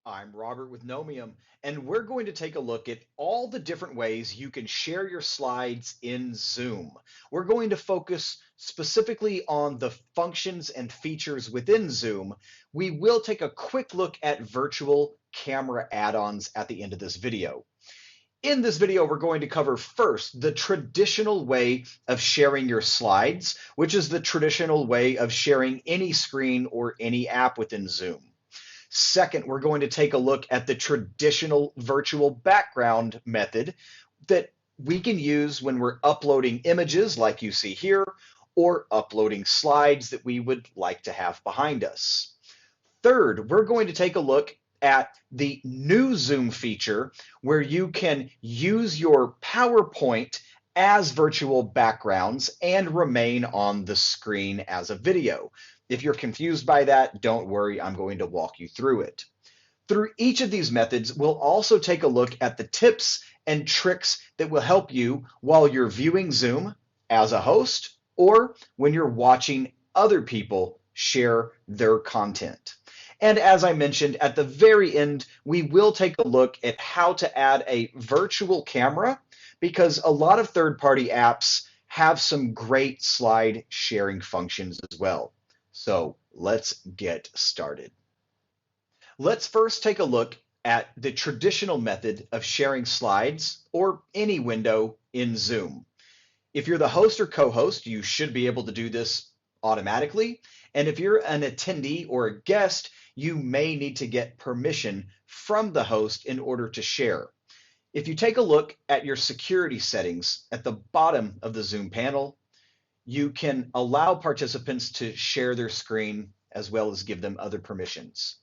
I'm Robert with Knowmium, and we're going to take a look at all the different ways you can share your slides in Zoom. We're going to focus specifically on the functions and features within Zoom. We will take a quick look at virtual camera add-ons at the end of this video. In this video, we're going to cover first the traditional way of sharing your slides, which is the traditional way of sharing any screen or any app within Zoom. Second, we're going to take a look at the traditional virtual background method that we can use when we're uploading images like you see here, or uploading slides that we would like to have behind us. Third, we're going to take a look at the new Zoom feature where you can use your PowerPoint as virtual backgrounds and remain on the screen as a video. If you're confused by that, don't worry, I'm going to walk you through it. Through each of these methods, we'll also take a look at the tips and tricks that will help you while you're viewing Zoom as a host or when you're watching other people share their content. And as I mentioned, at the very end, we will take a look at how to add a virtual camera because a lot of third-party apps have some great slide sharing functions as well. So let's get started. Let's first take a look at the traditional method of sharing slides or any window in Zoom. If you're the host or co-host, you should be able to do this automatically. And if you're an attendee or a guest, you may need to get permission from the host in order to share. If you take a look at your security settings at the bottom of the Zoom panel, you can allow participants to share their screen as well as give them other permissions.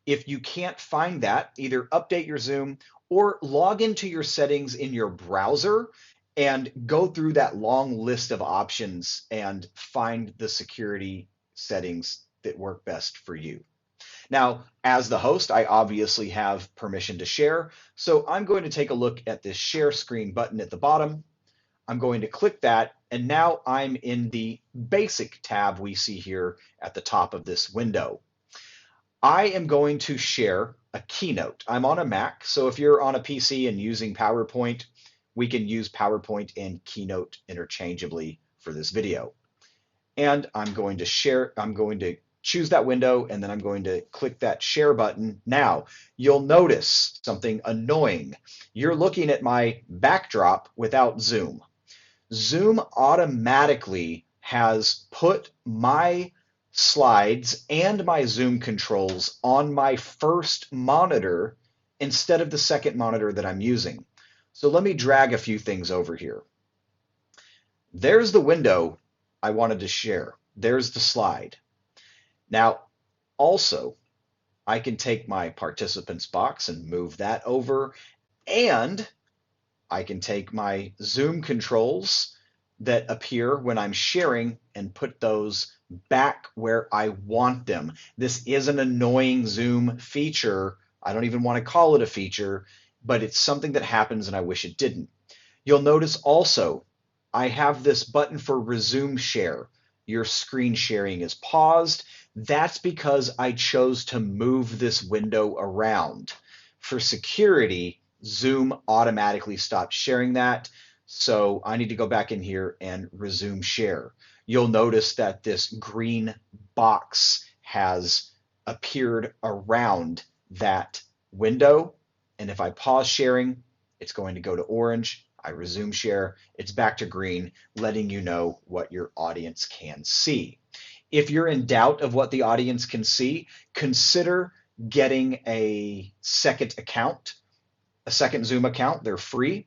If you can't find that, either update your Zoom or log into your settings in your browser and go through that long list of options and find the security settings that work best for you. Now, as the host, I obviously have permission to share, so I'm going to take a look at this share screen button at the bottom. I'm going to click that, and now I'm in the basic tab we see here at the top of this window. I am going to share a keynote. I'm on a Mac, so if you're on a PC and using PowerPoint, we can use PowerPoint and Keynote interchangeably for this video. And I'm going to choose that window, and then I'm going to click that share button. Now, you'll notice something annoying. You're looking at my backdrop without Zoom. Zoom automatically has put my slides and my Zoom controls on my first monitor instead of the second monitor that I'm using. So let me drag a few things over here. There's the window I wanted to share. There's the slide. Now, also, I can take my participants box and move that over, and I can take my Zoom controls that appear when I'm sharing and put those back where I want them. This is an annoying Zoom feature. I don't even want to call it a feature, but it's something that happens and I wish it didn't. You'll notice also I have this button for resume share. Your screen sharing is paused. That's because I chose to move this window around. For security, Zoom automatically stops sharing that. So I need to go back in here and resume share. You'll notice that this green box has appeared around that window. And if I pause sharing, it's going to go to orange. I resume share, it's back to green, letting you know what your audience can see. If you're in doubt of what the audience can see, consider getting a second account, a second Zoom account. They're free,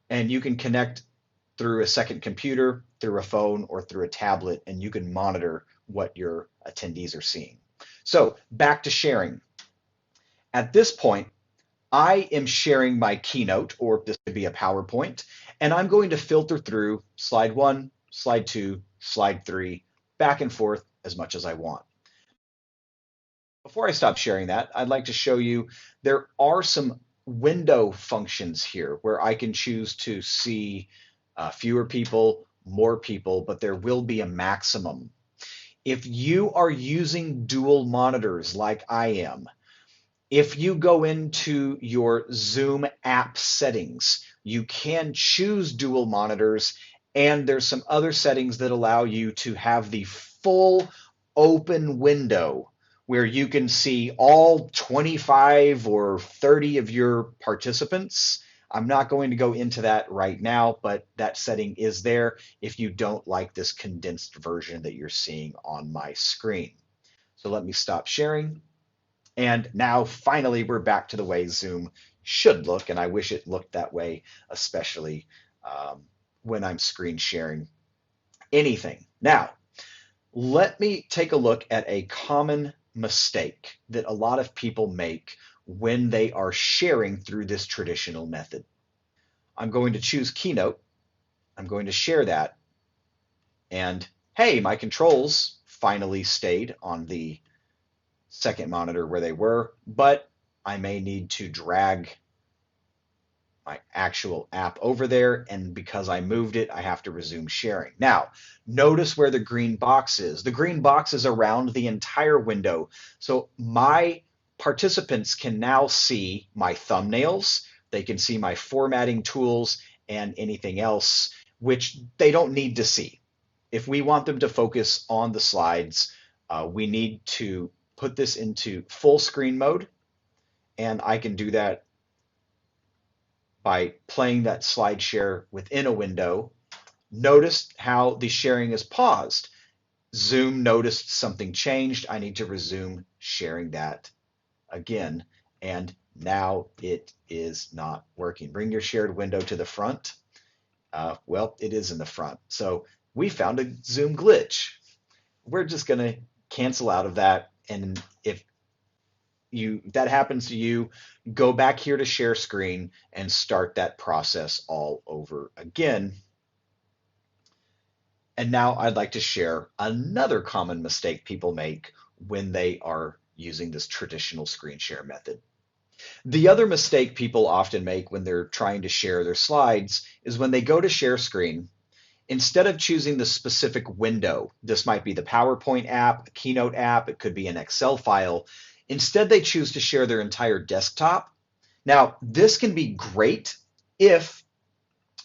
and you can connect through a second computer, through a phone, or through a tablet, and you can monitor what your attendees are seeing. So back to sharing. At this point, I am sharing my keynote, or this could be a PowerPoint, and I'm going to filter through slide 1, slide 2, slide 3, back and forth as much as I want. Before I stop sharing that, I'd like to show you there are some window functions here where I can choose to see fewer people, more people, but there will be a maximum. If you are using dual monitors like I am, If you go into your Zoom app settings, you can choose dual monitors, and there's some other settings that allow you to have the full open window where you can see all 25 or 30 of your participants. I'm not going to go into that right now, but that setting is there if you don't like this condensed version that you're seeing on my screen. So let me stop sharing. And now finally, we're back to the way Zoom should look. And I wish it looked that way, especially when I'm screen sharing anything. Now, let me take a look at a common mistake that a lot of people make when they are sharing through this traditional method. I'm going to choose Keynote. I'm going to share that. And hey, my controls finally stayed on the second monitor where they were, but I may need to drag my actual app over there, and because I moved it, I have to resume sharing. Now, notice where the green box is. The green box is around the entire window, so my participants can now see my thumbnails, they can see my formatting tools, and anything else which they don't need to see. If we want them to focus on the slides, we need to put this into full screen mode, and I can do that by playing that slide share within a window. Notice how the sharing is paused. Zoom noticed something changed. I need to resume sharing that again, and now it is not working. Bring your shared window to the front. Well, it is in the front. So we found a Zoom glitch. We're just going to cancel out of that. And if that happens to you, go back here to share screen and start that process all over again. And now I'd like to share another common mistake people make when they are using this traditional screen share method. The other mistake people often make when they're trying to share their slides is when they go to share screen, instead of choosing the specific window, this might be the PowerPoint app, a Keynote app, it could be an Excel file, instead they choose to share their entire desktop. Now, this can be great if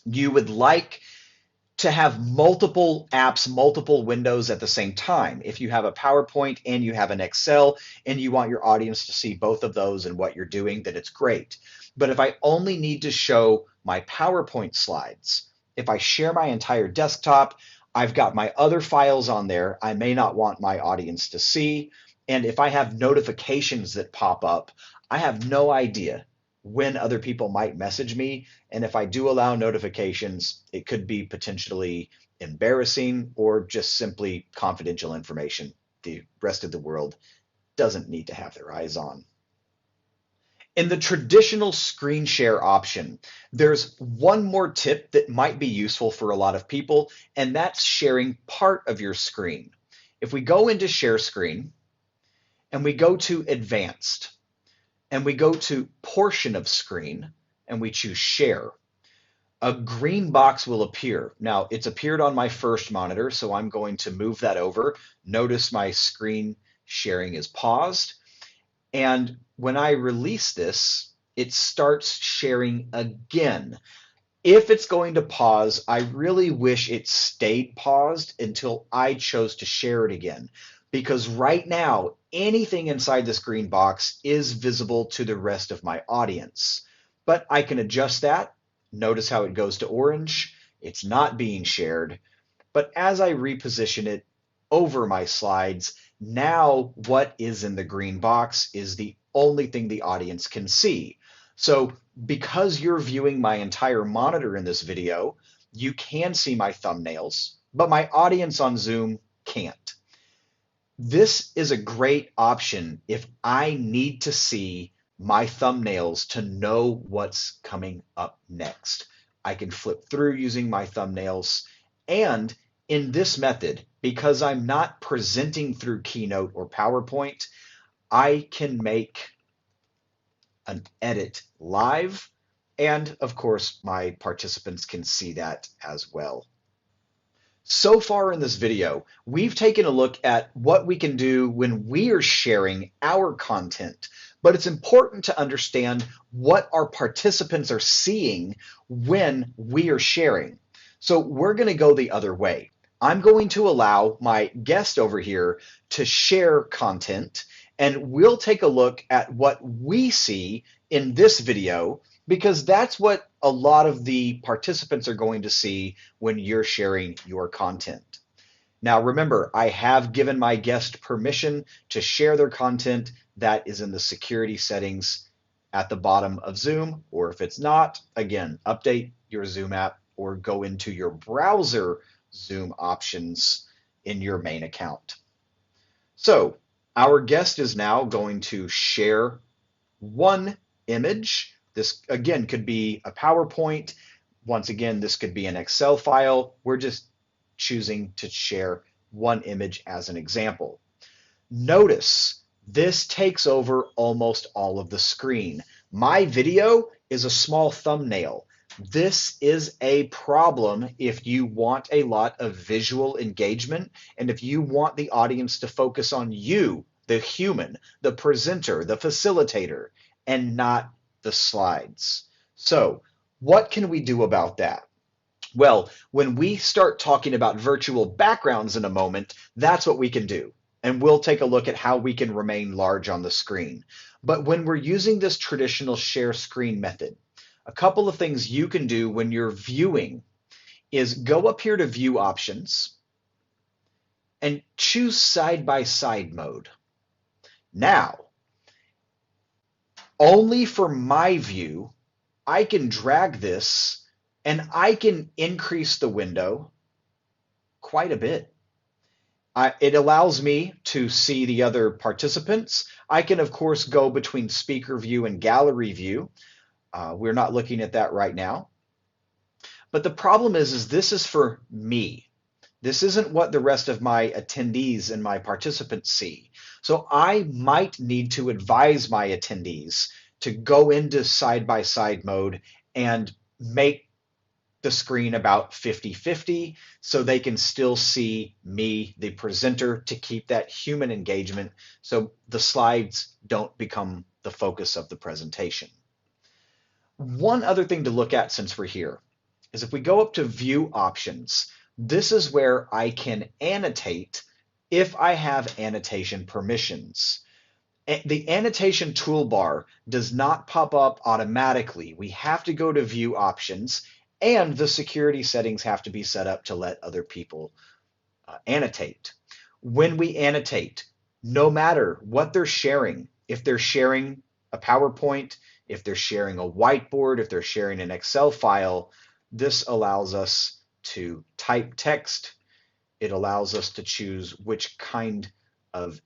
you would like to have multiple apps, multiple windows at the same time. If you have a PowerPoint and you have an Excel and you want your audience to see both of those and what you're doing, then it's great. But if I only need to show my PowerPoint slides, if I share my entire desktop, I've got my other files on there I may not want my audience to see. And if I have notifications that pop up, I have no idea when other people might message me. And if I do allow notifications, it could be potentially embarrassing or just simply confidential information the rest of the world doesn't need to have their eyes on. In the traditional screen share option, there's one more tip that might be useful for a lot of people, and that's sharing part of your screen. If we go into share screen and we go to advanced, and we go to portion of screen and we choose share, a green box will appear. Now, it's appeared on my first monitor, so I'm going to move that over. Notice my screen sharing is paused. And when I release this, it starts sharing again. If it's going to pause, I really wish it stayed paused until I chose to share it again. Because right now, anything inside this green box is visible to the rest of my audience. But I can adjust that. Notice how it goes to orange. It's not being shared. But as I reposition it over my slides, now what is in the green box is the only thing the audience can see. So because you're viewing my entire monitor in this video, you can see my thumbnails, but my audience on Zoom can't. This is a great option if I need to see my thumbnails to know what's coming up next. I can flip through using my thumbnails, and in this method, because I'm not presenting through Keynote or PowerPoint, I can make an edit live, and of course, my participants can see that as well. So far in this video, we've taken a look at what we can do when we are sharing our content, but it's important to understand what our participants are seeing when we are sharing. So we're going to go the other way. I'm going to allow my guest over here to share content, and we'll take a look at what we see in this video, because that's what a lot of the participants are going to see when you're sharing your content. Now, remember, I have given my guest permission to share their content. That is in the security settings at the bottom of Zoom, or if it's not, again, update your Zoom app or go into your browser Zoom options in your main account. So our guest is now going to share one image. This, again, could be a PowerPoint. Once again, this could be an Excel file. We're just choosing to share one image as an example. Notice this takes over almost all of the screen. My video is a small thumbnail. This is a problem if you want a lot of visual engagement and if you want the audience to focus on you, the human, the presenter, the facilitator, and not the slides. So, what can we do about that? Well, when we start talking about virtual backgrounds in a moment, that's what we can do. And we'll take a look at how we can remain large on the screen. But when we're using this traditional share screen method, a couple of things you can do when you're viewing is go up here to View Options and choose Side-by-Side mode. Now, only for my view, I can drag this and I can increase the window quite a bit. It allows me to see the other participants. I can, of course, go between speaker view and gallery view. We're not looking at that right now. But the problem is this is for me. This isn't what the rest of my attendees and my participants see. So I might need to advise my attendees to go into side-by-side mode and make the screen about 50-50 so they can still see me, the presenter, to keep that human engagement so the slides don't become the focus of the presentation. One other thing to look at since we're here is if we go up to View Options, this is where I can annotate if I have annotation permissions. The annotation toolbar does not pop up automatically. We have to go to View Options, and the security settings have to be set up to let other people annotate. When we annotate, no matter what they're sharing, if they're sharing a PowerPoint, if they're sharing a whiteboard, if they're sharing an Excel file, this allows us to type text. It allows us to choose which kind of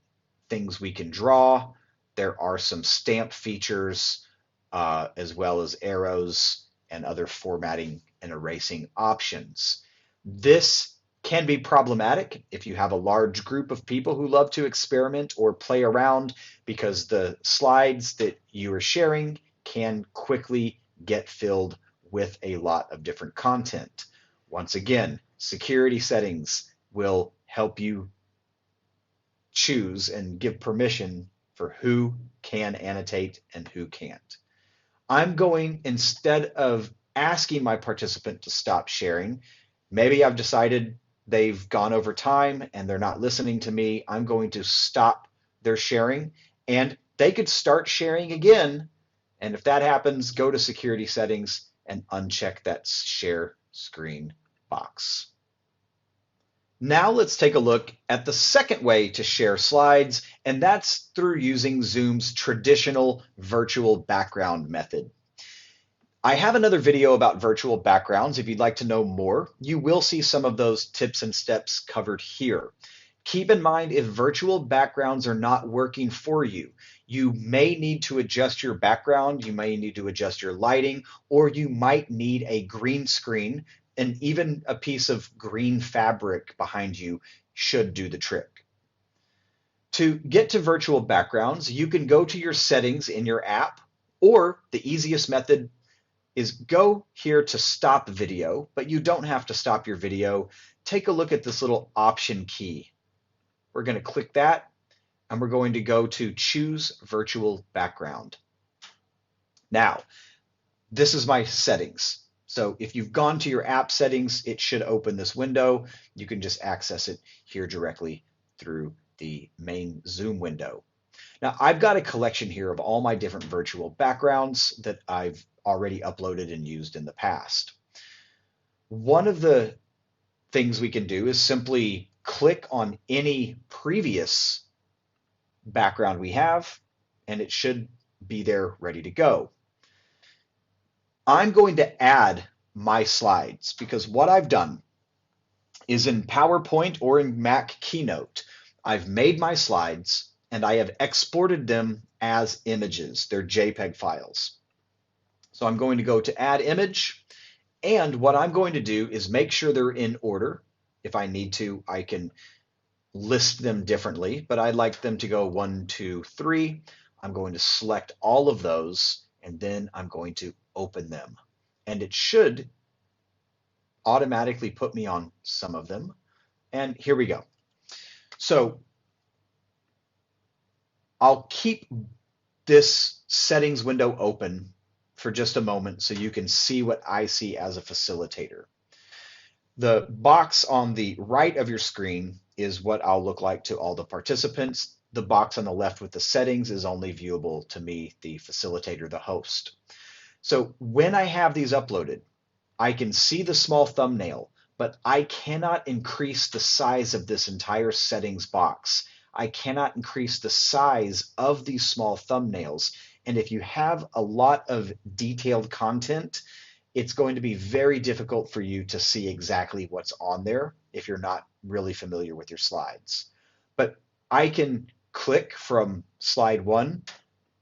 things we can draw. There are some stamp features as well as arrows and other formatting and erasing options. This can be problematic if you have a large group of people who love to experiment or play around, because the slides that you are sharing can quickly get filled with a lot of different content. Once again, security settings will help you choose and give permission for who can annotate and who can't. I'm going, instead of asking my participant to stop sharing, maybe I've decided they've gone over time and they're not listening to me, I'm going to stop their sharing and they could start sharing again. And if that happens, go to security settings and uncheck that share screen box. Now let's take a look at the second way to share slides, and that's through using Zoom's traditional virtual background method. I have another video about virtual backgrounds. If you'd like to know more, you will see some of those tips and steps covered here. Keep in mind, if virtual backgrounds are not working for you, you may need to adjust your background, you may need to adjust your lighting, or you might need a green screen, and even a piece of green fabric behind you should do the trick. To get to virtual backgrounds, you can go to your settings in your app, or the easiest method is go here to stop video, but you don't have to stop your video. Take a look at this little option key. We're going to click that, and we're going to go to choose virtual background. Now, this is my settings. So if you've gone to your app settings, it should open this window. You can just access it here directly through the main Zoom window. Now, I've got a collection here of all my different virtual backgrounds that I've already uploaded and used in the past. One of the things we can do is simply click on any previous background we have, and it should be there ready to go. I'm going to add my slides because what I've done is in PowerPoint or in Mac Keynote, I've made my slides and I have exported them as images. They're JPEG files. So I'm going to go to add image, and what I'm going to do is make sure they're in order. If I need to, I can list them differently, but I'd like them to go 1, 2, 3. I'm going to select all of those, and then I'm going to open them. And it should automatically put me on some of them. And here we go. So I'll keep this settings window open for just a moment so you can see what I see as a facilitator. The box on the right of your screen is what I'll look like to all the participants. The box on the left with the settings is only viewable to me, the facilitator, the host. So when I have these uploaded, I can see the small thumbnail, but I cannot increase the size of this entire settings box. I cannot increase the size of these small thumbnails. And if you have a lot of detailed content, it's going to be very difficult for you to see exactly what's on there if you're not really familiar with your slides. But I can click from slide 1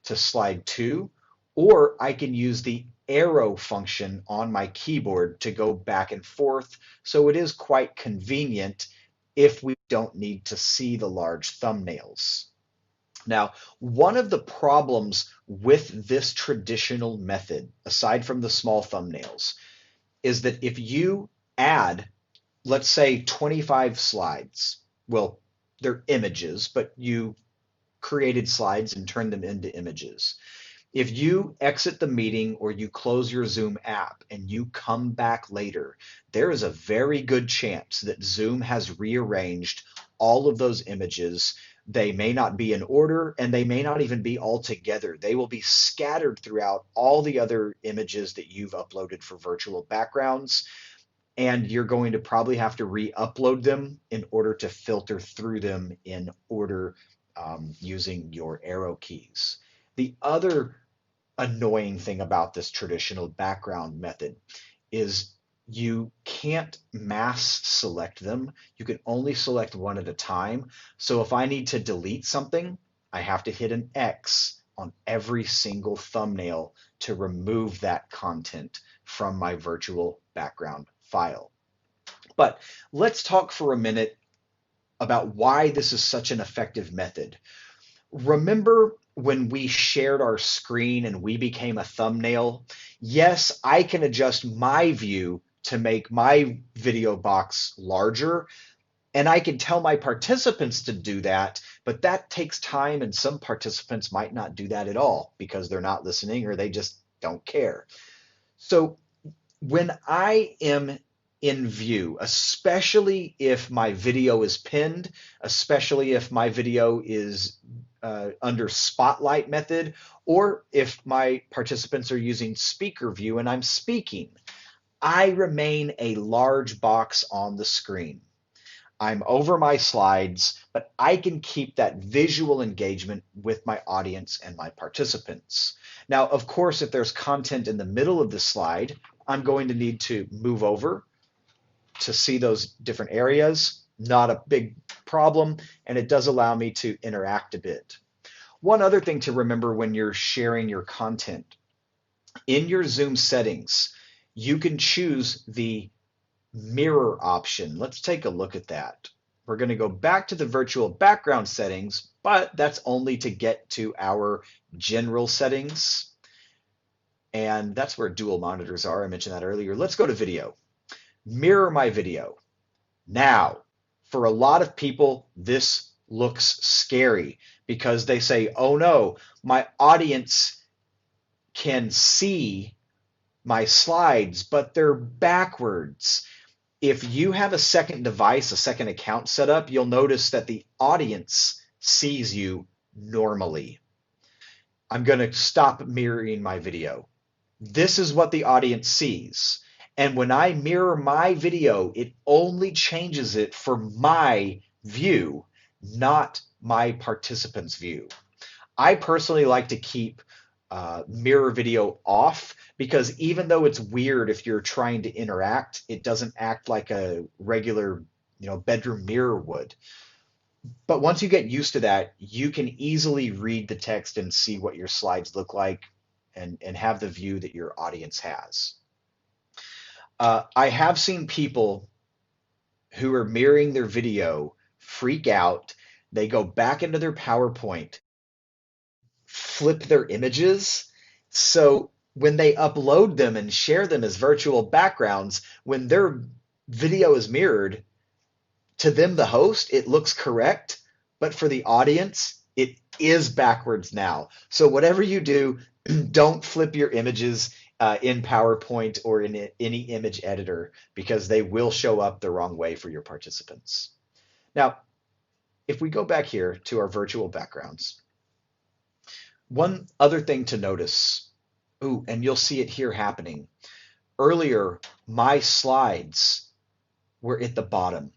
to slide 2, or I can use the arrow function on my keyboard to go back and forth. So it is quite convenient if we don't need to see the large thumbnails. Now, one of the problems with this traditional method, aside from the small thumbnails, is that if you add, let's say 25 slides, well, they're images, but you created slides and turned them into images. If you exit the meeting or you close your Zoom app and you come back later, there is a very good chance that Zoom has rearranged all of those images. They may not be in order, and they may not even be all together. They will be scattered throughout all the other images that you've uploaded for virtual backgrounds, and you're going to probably have to re-upload them in order to filter through them in order using your arrow keys. The other annoying thing about this traditional background method is you can't mass select them. You can only select one at a time. So if I need to delete something, I have to hit an X on every single thumbnail to remove that content from my virtual background file. But let's talk for a minute about why this is such an effective method. Remember when we shared our screen and we became a thumbnail? Yes, I can adjust my view to make my video box larger, and I can tell my participants to do that, but that takes time, and some participants might not do that at all because they're not listening or they just don't care. So when I am in view, especially if my video is pinned, especially if my video is under spotlight method, or if my participants are using speaker view and I'm speaking, I remain a large box on the screen. I'm over my slides, but I can keep that visual engagement with my audience and my participants. Now, of course, if there's content in the middle of the slide, I'm going to need to move over to see those different areas. Not a big problem, and it does allow me to interact a bit. One other thing to remember when you're sharing your content, in your Zoom settings, you can choose the mirror option. Let's take a look at that. We're going to go back to the virtual background settings, but that's only to get to our general settings. And that's where dual monitors are. I mentioned that earlier. Let's go to video. Mirror my video. Now, for a lot of people, this looks scary because they say, oh no, my audience can see my slides, but they're backwards. If you have a second device, a second account set up, you'll notice that the audience sees you normally. I'm going to stop mirroring my video. This is what the audience sees. And when I mirror my video, it only changes it for my view, not my participant's view. I personally like to keep mirror video off because even though it's weird if you're trying to interact, it doesn't act like a regular, bedroom mirror would. But once you get used to that, you can easily read the text and see what your slides look like and have the view that your audience has. I have seen people who are mirroring their video freak out. They go back into their PowerPoint, flip their images. So when they upload them and share them as virtual backgrounds, when their video is mirrored, to them, the host, it looks correct, but for the audience, it is backwards now. So whatever you do, don't flip your images in PowerPoint or in any image editor because they will show up the wrong way for your participants. Now, if we go back here to our virtual backgrounds, one other thing to notice, and you'll see it here happening. Earlier, my slides were at the bottom,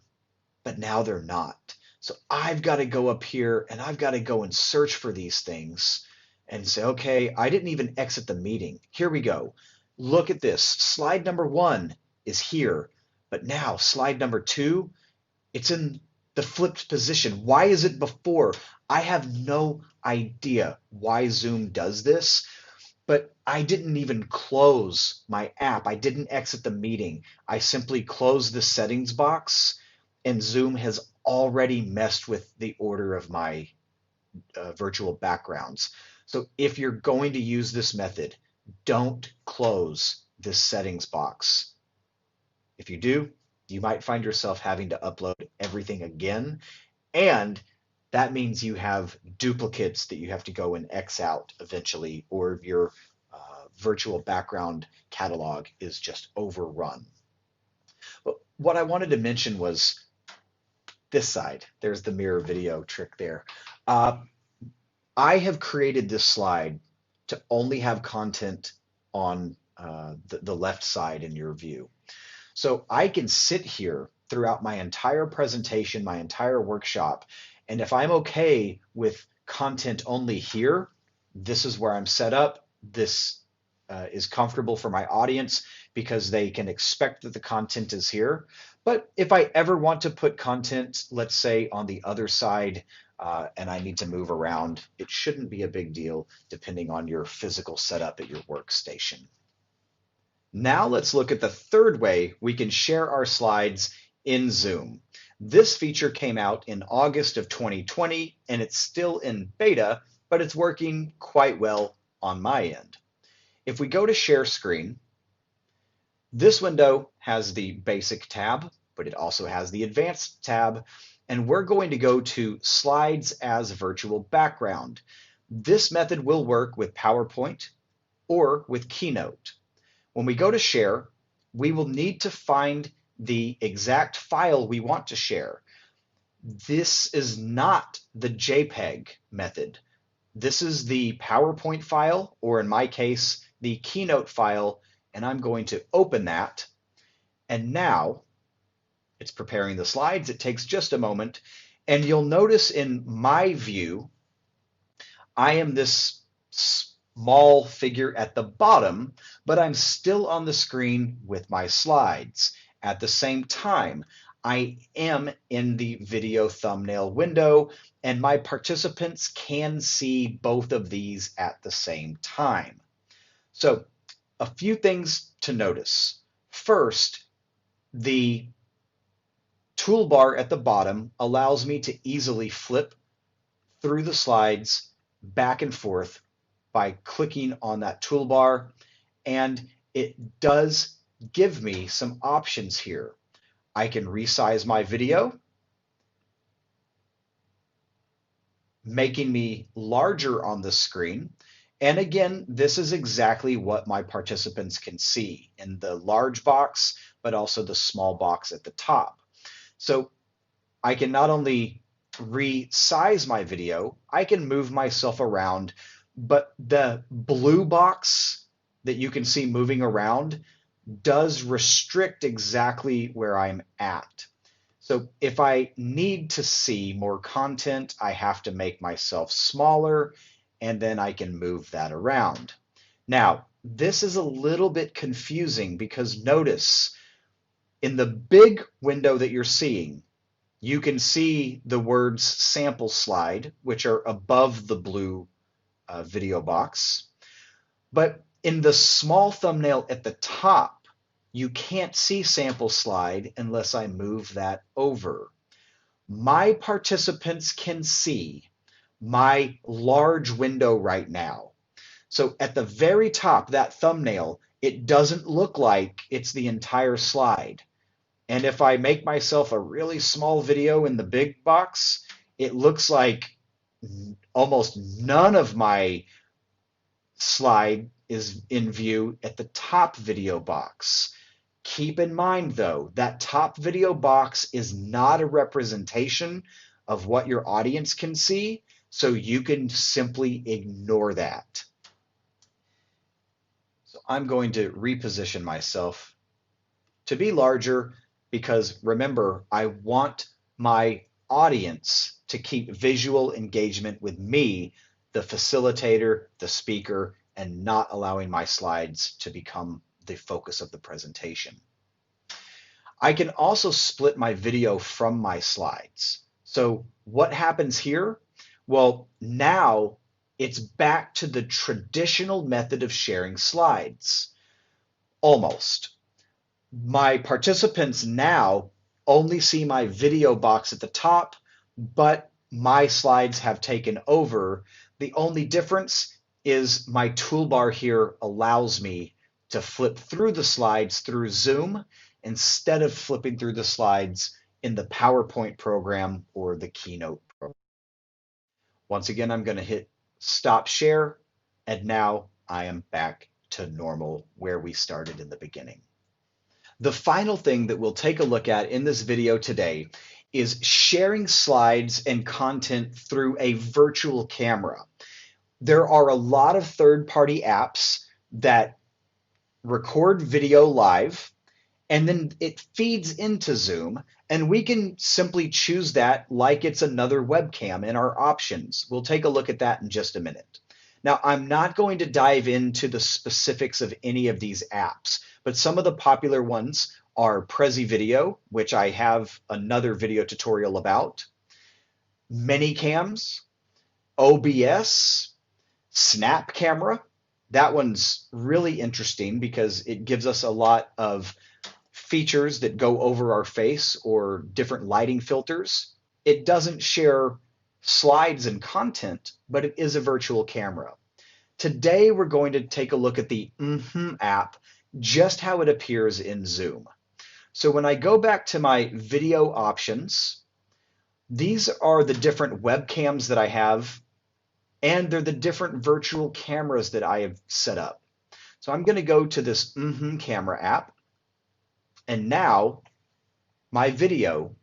but now they're not. So I've got to go up here and I've got to go and search for these things and say, okay, I didn't even exit the meeting. Here we go. Look at this. Slide number 1 is here, but now slide number 2, it's in the flipped position. Why is it before? I have no idea why Zoom does this, but I didn't even close my app. I didn't exit the meeting. I simply closed the settings box, and Zoom has already messed with the order of my virtual backgrounds. So if you're going to use this method, don't close this settings box. If you do, you might find yourself having to upload everything again, and that means you have duplicates that you have to go and X out eventually, or your virtual background catalog is just overrun. But what I wanted to mention was this side. There's the mirror video trick there. I have created this slide to only have content on the left side in your view. So I can sit here throughout my entire presentation, my entire workshop, and if I'm okay with content only here, this is where I'm set up. This is comfortable for my audience because they can expect that the content is here. But if I ever want to put content, let's say on the other side, and I need to move around, it shouldn't be a big deal depending on your physical setup at your workstation. Now let's look at the third way we can share our slides in Zoom. This feature came out in August of 2020, and it's still in beta, but it's working quite well on my end. If we go to Share Screen, this window has the Basic tab, but it also has the Advanced tab, and we're going to go to Slides as Virtual Background. This method will work with PowerPoint or with Keynote. When we go to Share, we will need to find the exact file we want to share. This is not the JPEG method. This is the PowerPoint file, or in my case, the Keynote file, and I'm going to open that. And now it's preparing the slides. It takes just a moment, and you'll notice in my view, I am this small figure at the bottom, but I'm still on the screen with my slides. At the same time, I am in the video thumbnail window, and my participants can see both of these at the same time. So a few things to notice. First, the toolbar at the bottom allows me to easily flip through the slides back and forth by clicking on that toolbar, and it does give me some options here. I can resize my video. making me larger on the screen. And again, this is exactly what my participants can see in the large box, but also the small box at the top. So I can not only resize my video, I can move myself around, but the blue box that you can see moving around does restrict exactly where I'm at. So if I need to see more content, I have to make myself smaller, and then I can move that around. Now, this is a little bit confusing because notice in the big window that you're seeing, you can see the words sample slide, which are above the blue video box. But in the small thumbnail at the top, you can't see sample slide unless I move that over. My participants can see my large window right now. So at the very top, that thumbnail, it doesn't look like it's the entire slide. And if I make myself a really small video in the big box, it looks like almost none of my slide is in view at the top video box. Keep in mind, though, that top video box is not a representation of what your audience can see, so you can simply ignore that. So I'm going to reposition myself to be larger because remember, I want my audience to keep visual engagement with me, the facilitator, the speaker, and not allowing my slides to become the focus of the presentation. I can also split my video from my slides. So what happens here? Well, now it's back to the traditional method of sharing slides. Almost. My participants now only see my video box at the top, but my slides have taken over. The only difference is my toolbar here allows me to flip through the slides through Zoom instead of flipping through the slides in the PowerPoint program or the Keynote program. Once again, I'm going to hit stop share, and now I am back to normal where we started in the beginning. The final thing that we'll take a look at in this video today is sharing slides and content through a virtual camera. There are a lot of third-party apps that record video live, and then it feeds into Zoom, and we can simply choose that like it's another webcam in our options. We'll take a look at that in just a minute. Now, I'm not going to dive into the specifics of any of these apps, but some of the popular ones are Prezi Video, which I have another video tutorial about, Minicams, OBS, Snap Camera. That one's really interesting because it gives us a lot of features that go over our face or different lighting filters. It doesn't share slides and content, but it is a virtual camera. Today, we're going to take a look at the app, just how it appears in Zoom. So when I go back to my video options, these are the different webcams that I have, and they're the different virtual cameras that I have set up. So I'm going to go to this camera app, and now my video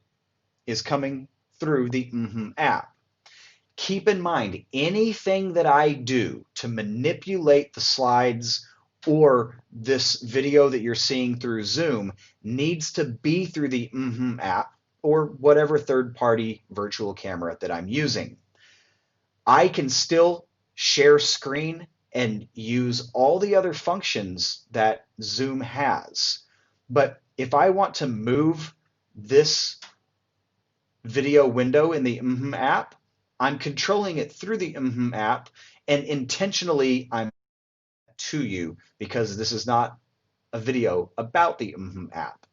is coming through the app. Keep in mind, anything that I do to manipulate the slides or this video that you're seeing through Zoom needs to be through the app or whatever third-party virtual camera that I'm using. I can still share screen and use all the other functions that Zoom has. But if I want to move this video window in the app, I'm controlling it through the app, and intentionally I'm to you because this is not a video about the app.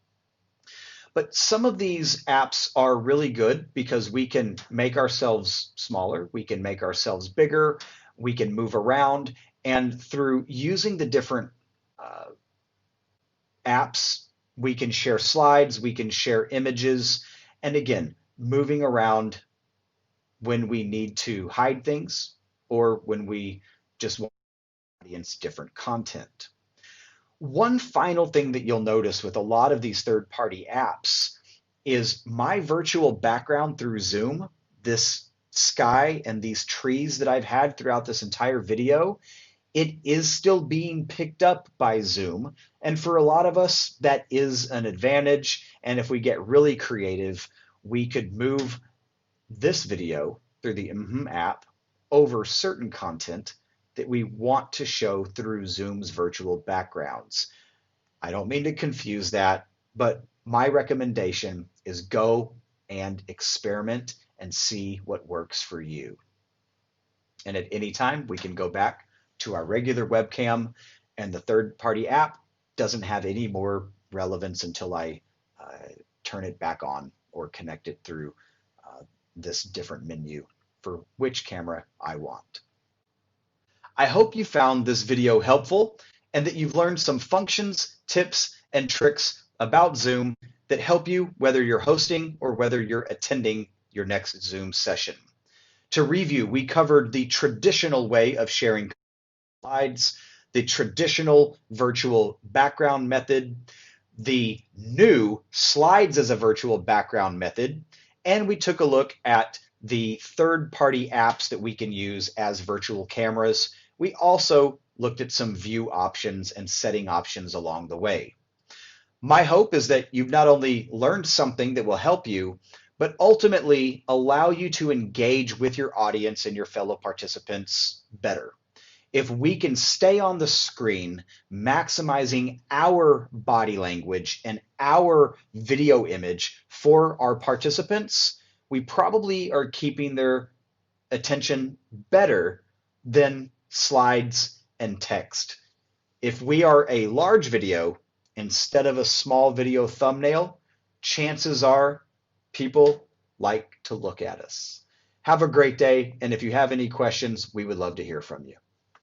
But some of these apps are really good because we can make ourselves smaller, we can make ourselves bigger, we can move around, and through using the different apps, we can share slides, we can share images, and again, moving around when we need to hide things or when we just want the audience different content. One final thing that you'll notice with a lot of these third-party apps is my virtual background through Zoom, this sky and these trees that I've had throughout this entire video, it is still being picked up by Zoom. And for a lot of us, that is an advantage. And if we get really creative, we could move this video through the app over certain content that we want to show through Zoom's virtual backgrounds. I don't mean to confuse that, but my recommendation is go and experiment and see what works for you. And at any time, we can go back to our regular webcam, and the third-party app doesn't have any more relevance until I turn it back on or connect it through this different menu for which camera I want. I hope you found this video helpful and that you've learned some functions, tips, and tricks about Zoom that help you whether you're hosting or whether you're attending your next Zoom session. To review, we covered the traditional way of sharing slides, the traditional virtual background method, the new slides as a virtual background method, and we took a look at the third-party apps that we can use as virtual cameras. We also looked at some view options and setting options along the way. My hope is that you've not only learned something that will help you, but ultimately allow you to engage with your audience and your fellow participants better. If we can stay on the screen, maximizing our body language and our video image for our participants, we probably are keeping their attention better than slides and text. If we are a large video instead of a small video thumbnail, chances are people like to look at us. Have a great day, and if you have any questions, we would love to hear from you.